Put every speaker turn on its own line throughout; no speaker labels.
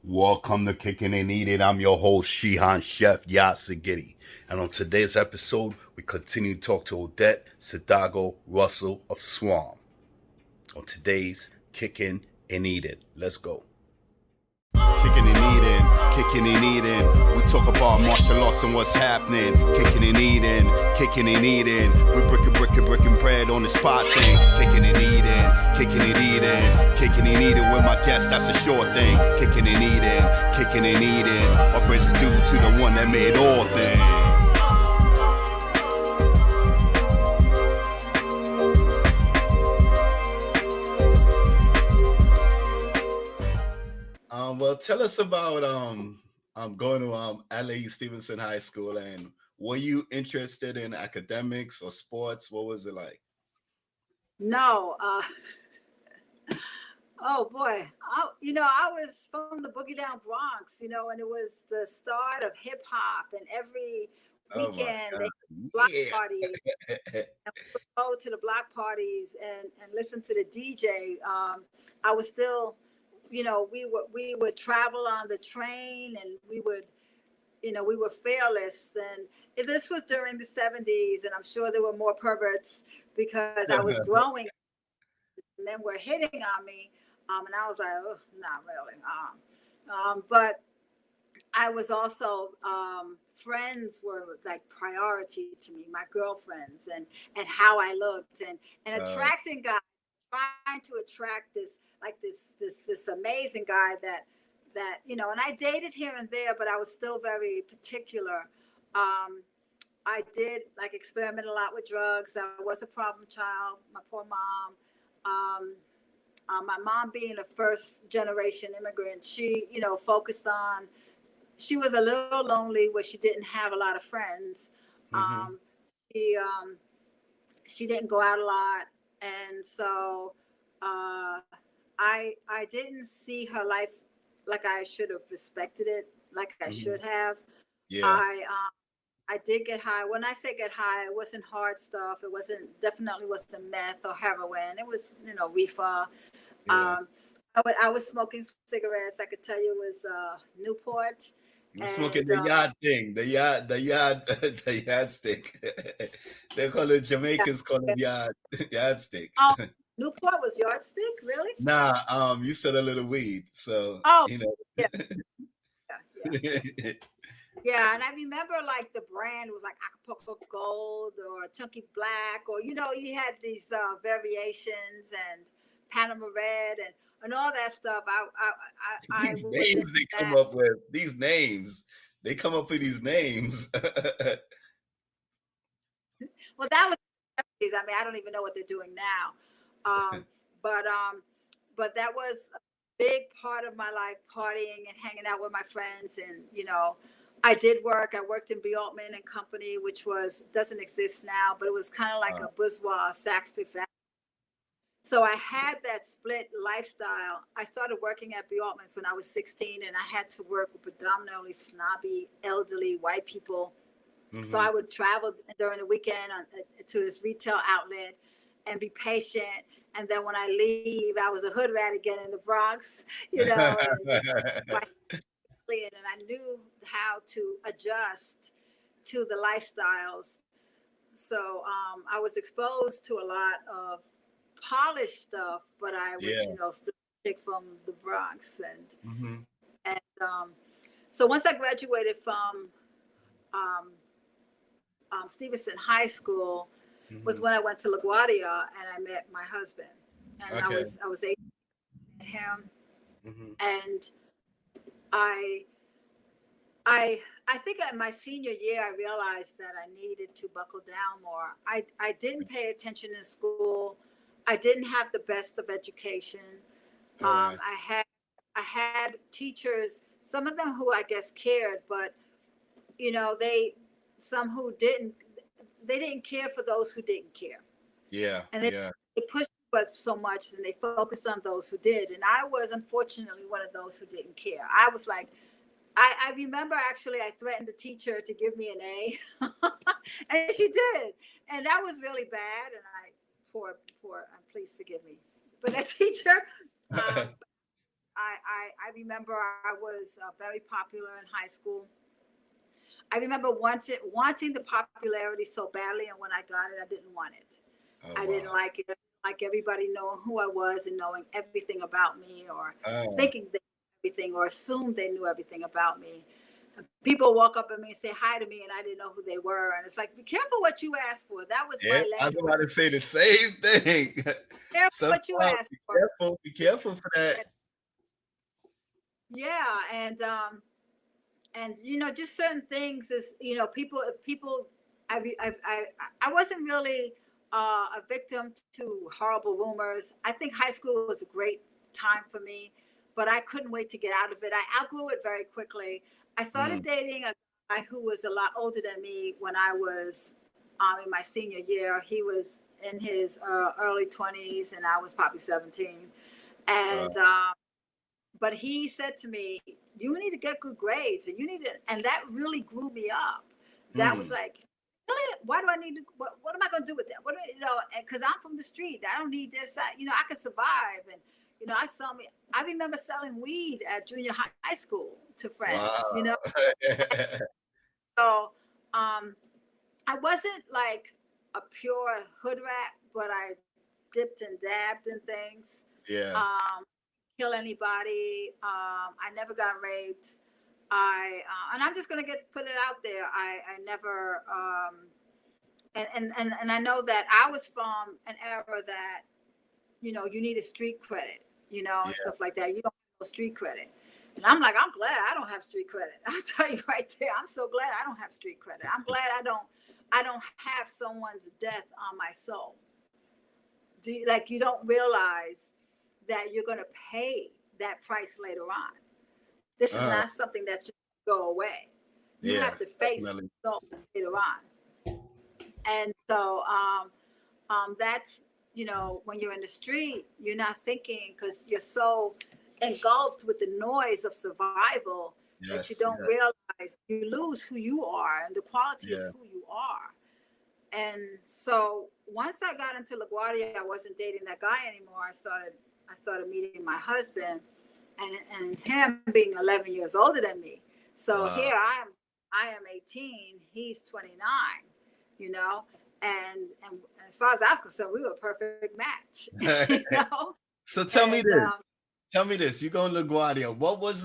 Welcome to Kicking and Eating. I'm your host, Shihan Chef Yah Sigidi. And on today's episode, we continue to talk to Odette, Sidagoo, Russell of Swam. On today's Kicking and Eating. Let's go. Kicking and eating. We talk about martial arts and what's happening. Kicking and eating. We breaking bread on the spot thing. Kicking and eating. Kicking and eating with my guests, that's a sure thing. Kicking and eating. Our praise is due to the one that made all things. Well, tell us about going to LA Stevenson High School, and were you interested in academics or sports? What was it like?
No. Oh boy. I was from the Boogie Down Bronx, and it was the start of hip hop, and every weekend they had block parties. And we would go to the block parties and listen to the DJ. I was still, we would travel on the train, and we were fearless. And this was during the 70s, and I'm sure there were more perverts because I was growing, and then were hitting on me. And I was like, oh, not really. But I was also, friends were like priority to me, my girlfriends and how I looked and attracting guys, trying to attract this amazing guy that, and I dated here and there, but I was still very particular. I did like experiment a lot with drugs. I was a problem child, my poor mom. My mom being a first generation immigrant, she, focused on, she was a little lonely where she didn't have a lot of friends. Mm-hmm. She didn't go out a lot. And so I didn't see her life like I should have respected it, like I should have. Yeah. I did get high. When I say get high, it wasn't hard stuff. It definitely wasn't meth or heroin. It was, reefer. Yeah. I was smoking cigarettes. I could tell you it was Newport.
You're smoking the yard thing, the yard stick. They call it, Jamaicans call it yard stick.
Oh, Newport was yardstick, really?
Nah, you said a little weed, so
Yeah. Yeah, and I remember like the brand was like Acapulco Gold or Chunky Black, or you had these variations and Panama Red and all that stuff.
These names they come up with. These names. They come up with these names.
Well, that was, I mean, I don't even know what they're doing now. But that was a big part of my life, partying and hanging out with my friends. And, I did work. I worked in B. Altman and Company, which doesn't exist now, but it was kind of like a bourgeois Saks Fifth Avenue. So I had that split lifestyle. I started working at B. Altman's when I was 16, and I had to work with predominantly snobby, elderly white people. Mm-hmm. So I would travel during the weekend to this retail outlet and be patient. And then when I leave, I was a hood rat again in the Bronx, and I knew how to adjust to the lifestyles. So I was exposed to a lot of polished stuff, but I was, still a chick from the Bronx. And so once I graduated from Stevenson High School, was when I went to LaGuardia and I met my husband. And I was 18 at him. And I think in my senior year, I realized that I needed to buckle down more. I didn't pay attention in school. I didn't have the best of education. Right. I had teachers, some of them who I guess cared, but some who didn't. They didn't care for those who didn't care. Yeah. And they pushed us so much, and they focused on those who did. And I was unfortunately one of those who didn't care. I was like, I remember actually I threatened a teacher to give me an A, and she did, and that was really bad. And please forgive me, but that teacher, I remember I was very popular in high school. I remember wanting the popularity so badly, and when I got it, I didn't want it.
Oh,
I didn't
wow.
like it. Like everybody knowing who I was and knowing everything about me, or
Oh,
thinking they knew everything, or assumed they knew everything about me. And people walk up at me and say hi to me, and I didn't know who they were. And it's like, be careful what you ask for. That was
yeah.
my
I was
lesson.
about to say the same thing.
Be careful what you
Sometimes
ask
be
for.
careful. Be careful for that.
Yeah, and just certain things is, people. I wasn't really a victim to horrible rumors. I think high school was a great time for me, but I couldn't wait to get out of it. I outgrew it very quickly. I started
Mm,
dating a guy who was a lot older than me when I was in my senior year. He was in his early 20s, and I was probably 17.
uh,
And but he said to me, "You need to get good grades, and you need to," and that really grew me up. That was
mm,
like, really? Why do I need to? What am I going to do with that? What because I'm from the street. I don't need this. I can survive. And I remember selling weed at junior high school to
wow.
friends. So I wasn't like a pure hood rat, but I dipped and dabbed in things.
Yeah.
Um, Kill anybody. I never got raped. And I'm just gonna put it out there. I never and I know that I was from an era that you needed street credit,
Yeah.
and stuff like that. You don't have no street credit. And I'm like, I'm glad I don't have street credit. I'll tell you right there. I'm so glad I don't have street credit. I'm glad I don't have someone's death on my soul. You don't realize that you're going to pay that price later on. This is
Uh,
not something that's just go away. You
yeah.
have to face
Definitely.
it later on. And so that's, when you're in the street, you're not thinking because you're so engulfed with the noise of survival that you
Yes.
don't
Yeah.
realize you lose who you are and the quality of
Yeah.
who you are. And so once I got into LaGuardia, I wasn't dating that guy anymore. I started meeting my husband, and him being 11 years older than me. So
Wow.
here I am 18, he's 29, you know, and as far as I was concerned, we were a perfect match, you know.
So tell me
And
this. Tell me this. You go to LaGuardia. What was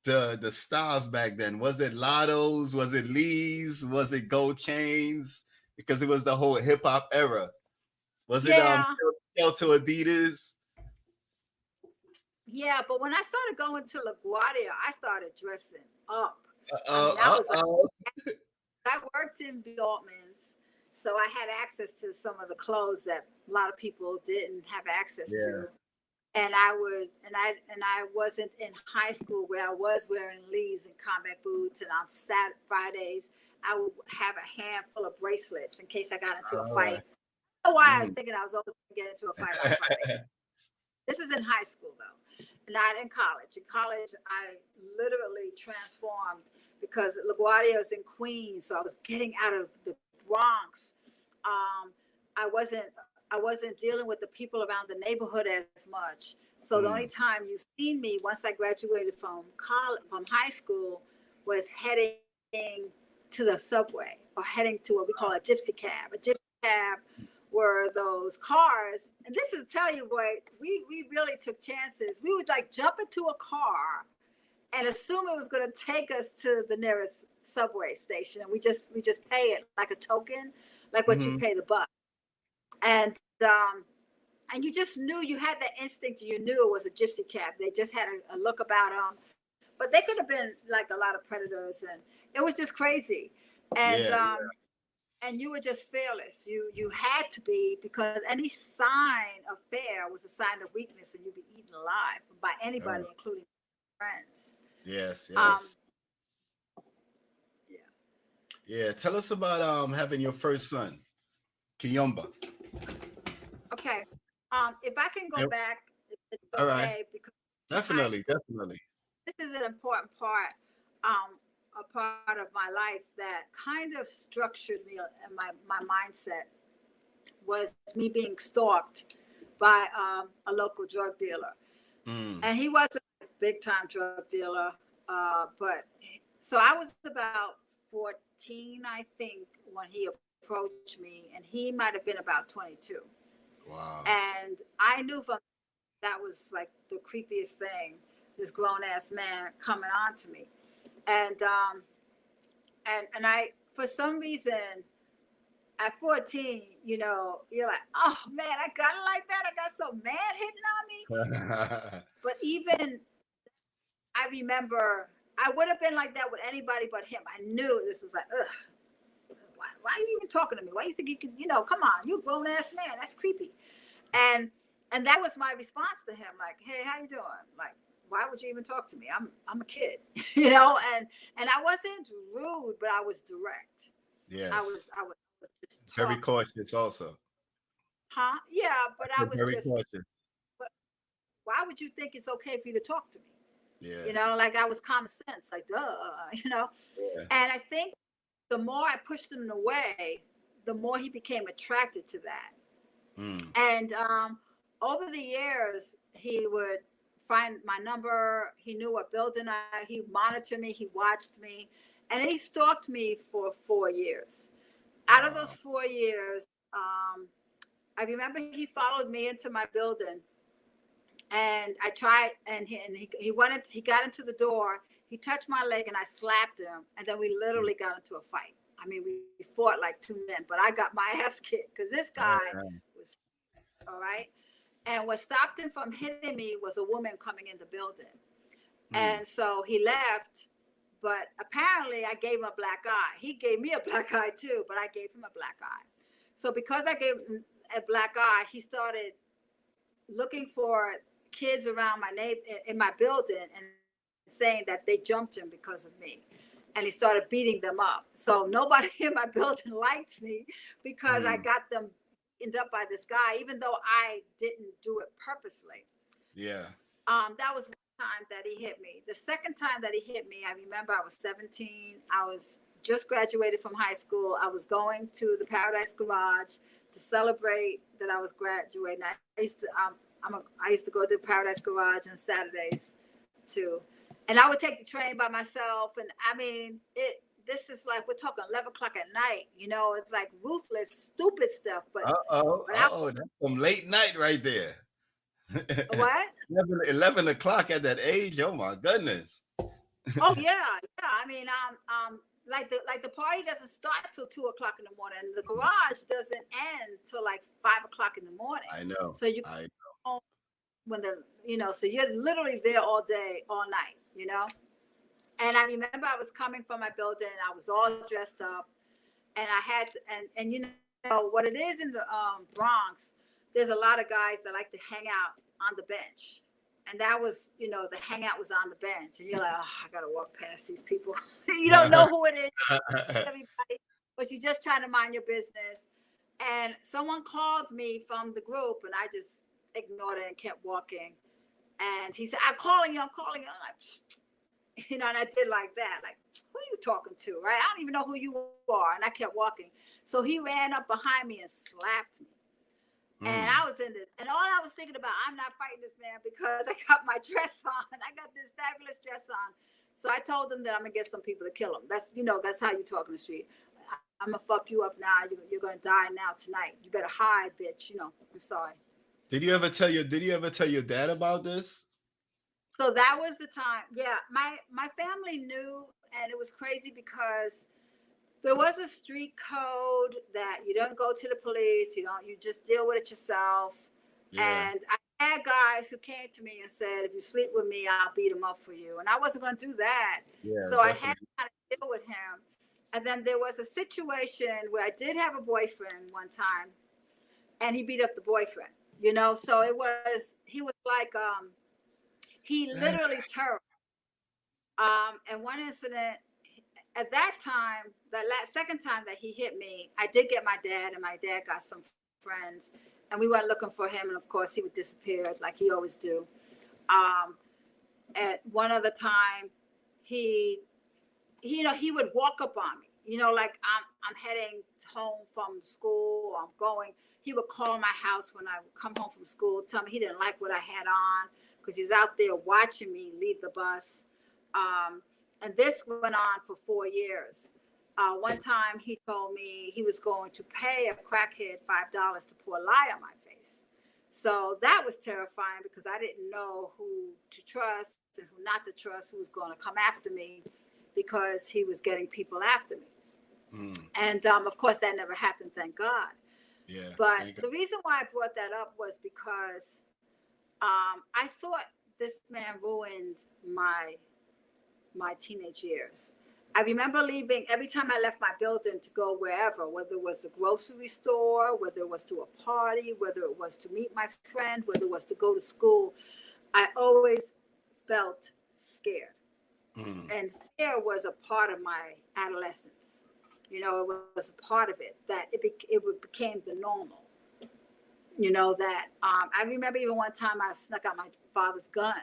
the styles back then? Was it Lottos? Was it Lee's? Was it gold chains? Because it was the whole hip hop era. Was it
yeah,
still to Adidas?
yeah. But when I started going to LaGuardia, I started dressing up. I
Uh
mean, I was like,
oh.
I worked in Altman's, so I had access to some of the clothes that a lot of people didn't have access
Yeah.
to. And I wasn't in high school where I was wearing Lee's and combat boots, and on Fridays I would have a handful of bracelets in case I got into a
All
fight.
right.
I don't know why I was
Mm.
thinking I was always going to get into a fight on Friday. This is in high school though, not in college. In college, I literally transformed because LaGuardia is in Queens, so I was getting out of the Bronx. Um, I wasn't I wasn't dealing with the people around the neighborhood as much. So the only
Mm.
time you seen me once I graduated from high school was heading to the subway or heading to what we call a gypsy cab. A gypsy cab were those cars, and this is tell you, boy, we really took chances. We would like jump into a car and assume it was going to take us to the nearest subway station, and we just pay it like a token, like what you
Hmm.
pay the bus. And you just knew, you had that instinct. You knew it was a gypsy cab. They just had a look about them, but they could have been like a lot of predators, and it was just crazy. And
Yeah.
and you were just fearless. You had to be, because any sign of fear was a sign of weakness, and you'd be eaten alive by anybody,
Oh,
including friends.
yes.
Um,
Yes.
yeah.
Yeah. Tell us about having your first son, Kiyomba.
Okay. If I can go
Yep.
back, it's
All right.
okay, because in high
Definitely.
school,
Definitely.
this is an important part, um, a part of my life that kind of structured me and my mindset was me being stalked by a local drug dealer. And he wasn't a big time drug dealer. But so I was about 14, I think, when he approached me, and he might have been about 22.
Wow.
And I knew from that was like the creepiest thing, this grown ass man coming on to me. And I, for some reason, at 14, you know, you're like, oh man, I got it like that. I got some man hitting on me. But even I remember I would have been like that with anybody but him. I knew this was like, ugh, why are you even talking to me? Why do you think you can, you know, come on, you a grown ass man. That's creepy. And that was my response to him, like, hey, how you doing? Like, why would you even talk to me? I'm a kid, you know, and I wasn't rude, but I was direct.
Yes.
I was just
very cautious also.
Huh? Yeah, but I was
very
just
cautious.
But why would you think it's okay for you to talk to me?
Yeah.
You know, like that was common sense, like duh, you know. Yeah. And I think the more I pushed him away, the more he became attracted to that. And over the years, he would find my number. He knew what building he monitored me. He watched me, and he stalked me for 4 years. Out of those 4 years, I remember he followed me into my building, and I tried, and he got into the door. He touched my leg, and I slapped him, and then we literally got into a fight. I mean, we fought like 2 men, but I got my ass kicked because this guy was all right. And what stopped him from hitting me was a woman coming in the building. And so he left, but apparently I gave him a black eye. He gave me a black eye too, but I gave him a black eye. So because I gave him a black eye, he started looking for kids around in my building and saying that they jumped him because of me. And he started beating them up. So nobody in my building liked me because I got them ended up by this guy, even though I didn't do it purposely.
Yeah.
That was one time that he hit me. The second time that he hit me, I remember I was 17. I was just graduated from high school. I was going to the Paradise Garage to celebrate that I was graduating. I used to go to the Paradise Garage on Saturdays too. And I would take the train by myself. And I mean, this is like, we're talking 11 o'clock at night, you know, it's like ruthless, stupid stuff. But
that's some late night right there.
What?
11 o'clock at that age. Oh my goodness.
Oh yeah. I mean, like the party doesn't start till 2 o'clock in the morning. The garage doesn't end till like 5 o'clock in the morning.
I know.
So you go home when so you're literally there all day, all night, you know. And I remember I was coming from my building. I was all dressed up, and I had to, and you know what it is in the Bronx. There's a lot of guys that like to hang out on the bench, and that was, you know, the hangout was on the bench, and you're like, oh, I gotta walk past these people. You don't know who it is, everybody, but you're just trying to mind your business. And someone called me from the group, and I just ignored it and kept walking. And he said, I'm calling you. I'm like, you know, and I did like that, like, who are you talking to, right? I don't even know who you are. And I kept walking. So he ran up behind me and slapped me. And I was in this, and all I was thinking about, I'm not fighting this man because I got my dress on. I got this fabulous dress on. So I told him that I'm gonna get some people to kill him. That's, you know, that's how you talk in the street. I'm gonna fuck you up now. You're gonna die now tonight. You better hide, bitch. You know, I'm sorry.
Did you ever tell your dad about this?
So that was the time. Yeah, my family knew, and it was crazy because there was a street code that you don't go to the police. You just deal with it yourself. Yeah. And I had guys who came to me and said, if you sleep with me, I'll beat him up for you. And I wasn't going to do that. Yeah, so definitely. I had to deal with him. And then there was a situation where I did have a boyfriend one time, and he beat up the boyfriend, you know? So he was like, he literally turned. And one incident, at that time, second time that he hit me, I did get my dad, and my dad got some friends, and we went looking for him, and of course he would disappear like he always do. At one other time, he would walk up on me, you know, like I'm heading home from school, or I'm going. He would call my house when I would come home from school, tell me he didn't like what I had on, because he's out there watching me leave the bus. And this went on for 4 years. One time he told me he was going to pay a crackhead $5 to pour lye on my face. So that was terrifying because I didn't know who to trust and who not to trust, who was going to come after me, because he was getting people after me. And of course that never happened, thank God.
Yeah.
But the reason why I brought that up was because I thought this man ruined my teenage years. I remember leaving every time I left my building to go wherever, whether it was a grocery store, whether it was to a party, whether it was to meet my friend, whether it was to go to school, I always felt scared. And fear was a part of my adolescence. You know, it was a part of it, that it became the normal. You know, that I remember even one time I snuck out my father's gun,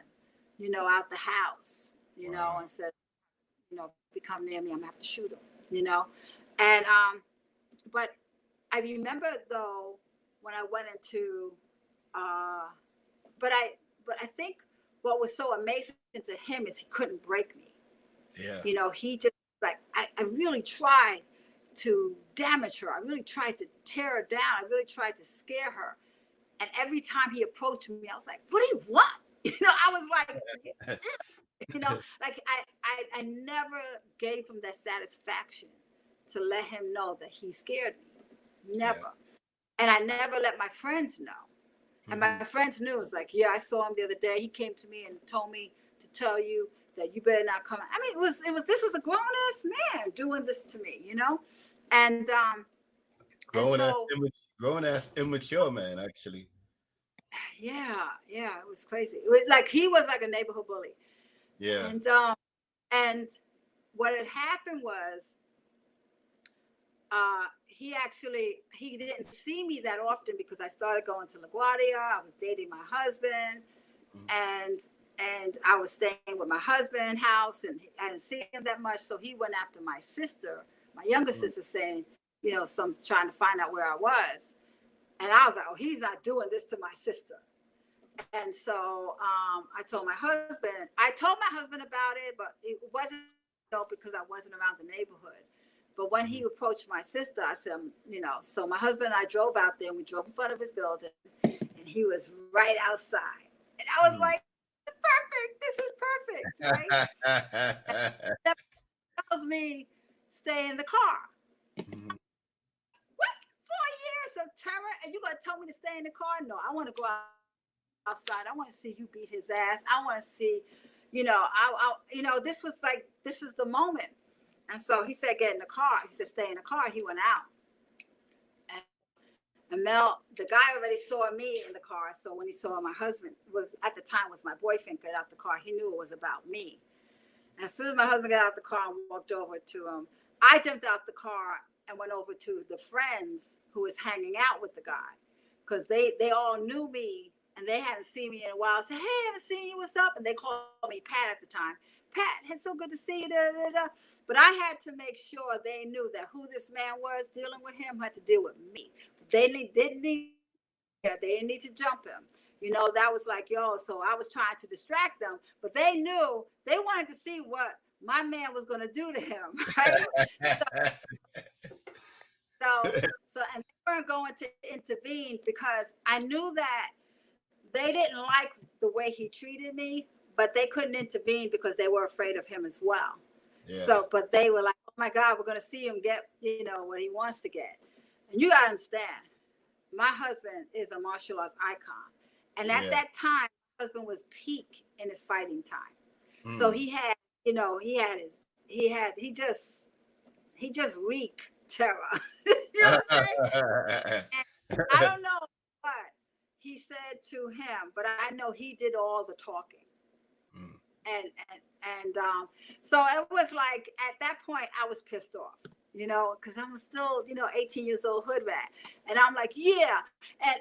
you know, out the house, you know, and said, you know, if you come near me, I'm gonna have to shoot him, you know. And but I remember though when I went into but I think what was so amazing to him is he couldn't break me.
Yeah.
You know, he just like I really tried to damage her. I really tried to tear her down. I really tried to scare her. And every time he approached me, I was like, what do you want? You know, I was like, you know, like I never gave him that satisfaction to let him know that he scared me. Never. Yeah. And I never let my friends know. And my friends knew. It's like, yeah, I saw him the other day. He came to me and told me to tell you that you better not come. I mean, this was a grown ass man doing this to me, you know? And
grown ass immature man, actually.
Yeah, it was crazy. It was like he was like a neighborhood bully.
Yeah.
And what had happened was he didn't see me that often because I started going to LaGuardia. I was dating my husband, and I was staying with my husband in house, and I didn't see him that much. So he went after my sister, my younger sister, saying, you know, trying to find out where I was. And I was like, oh, he's not doing this to my sister. And so I told my husband about it, but it wasn't because I wasn't around the neighborhood. But when he approached my sister, I said, you know, so my husband and I drove out there, and we drove in front of his building, and he was right outside. And I was like, perfect, this is perfect, right? That tells me stay in the car. What? 4 years of terror, and you're going to tell me to stay in the car? No, I want to go outside. I want to see you beat his ass. I want to see, you know, this is the moment. And so he said, get in the car. He said, stay in the car. He went out. And Mel, the guy already saw me in the car. So when he saw my husband, at the time was my boyfriend, get out the car, he knew it was about me. And as soon as my husband got out the car and walked over to him, I jumped out the car and went over to the friends who was hanging out with the guy, because they all knew me and they hadn't seen me in a while. I said, hey, I haven't seen you, what's up? And they called me Pat at the time. Pat, it's so good to see you. Da, da, da. But I had to make sure they knew that who this man was dealing with him had to deal with me. They didn't need to jump him. You know, that was like, yo, so I was trying to distract them, but they knew, they wanted to see what my man was going to do to him, right? So, and they weren't going to intervene because I knew that they didn't like the way he treated me, but they couldn't intervene because they were afraid of him as well. Yeah. So, but they were like, oh my God, we're going to see him get, you know, what he wants to get. And you got to understand, my husband is a martial arts icon. And at that time, my husband was peak in his fighting time. So he had, you know, he just wreaked terror. You know what I'm saying? And I don't know what he said to him, but I know he did all the talking. And so it was like, at that point, I was pissed off, you know, because I'm still, you know, 18 years old hood rat. And I'm like, yeah.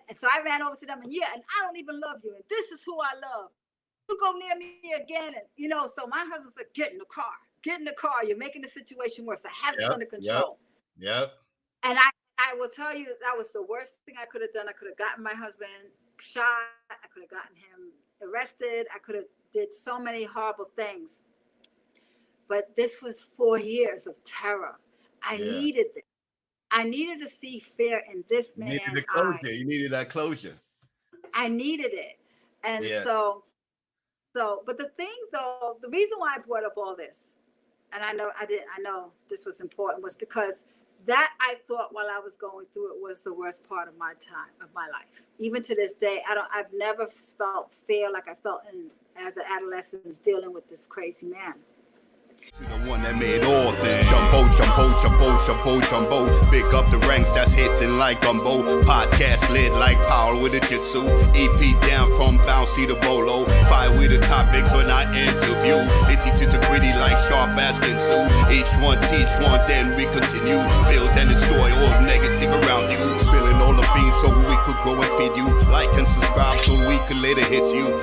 And so I ran over to them and and I don't even love you. And this is who I love. You go near me again. And, you know, so my husband said, get in the car. Get in the car. You're making the situation worse. I have this under control.
Yep.
And I will tell you, that was the worst thing I could have done. I could have gotten my husband shot. I could have gotten him arrested. I could have did so many horrible things. But this was 4 years of terror. I needed this. I needed to see fear in this man's eyes.
You needed that closure.
I needed it. And so, but the thing though, the reason why I brought up all this, and I know this was important, was because that I thought while I was going through it was the worst part of my time, of my life. Even to this day, I've never felt fear like I felt as an adolescent dealing with this crazy man.
To the one that made all things. Jumbo, jumbo, jumbo, jumbo, jumbo. Big up the ranks that's hitting like gumbo. Podcast lit like power with a jitsu. EP down from bouncy to bolo. Fire with the topics when I interview. Itty to gritty like sharp as Ginsu. Each one teach one, then we continue. Build and destroy all negative around you. Spilling all the beans so we could grow and feed you. Like and subscribe so we could later hit you.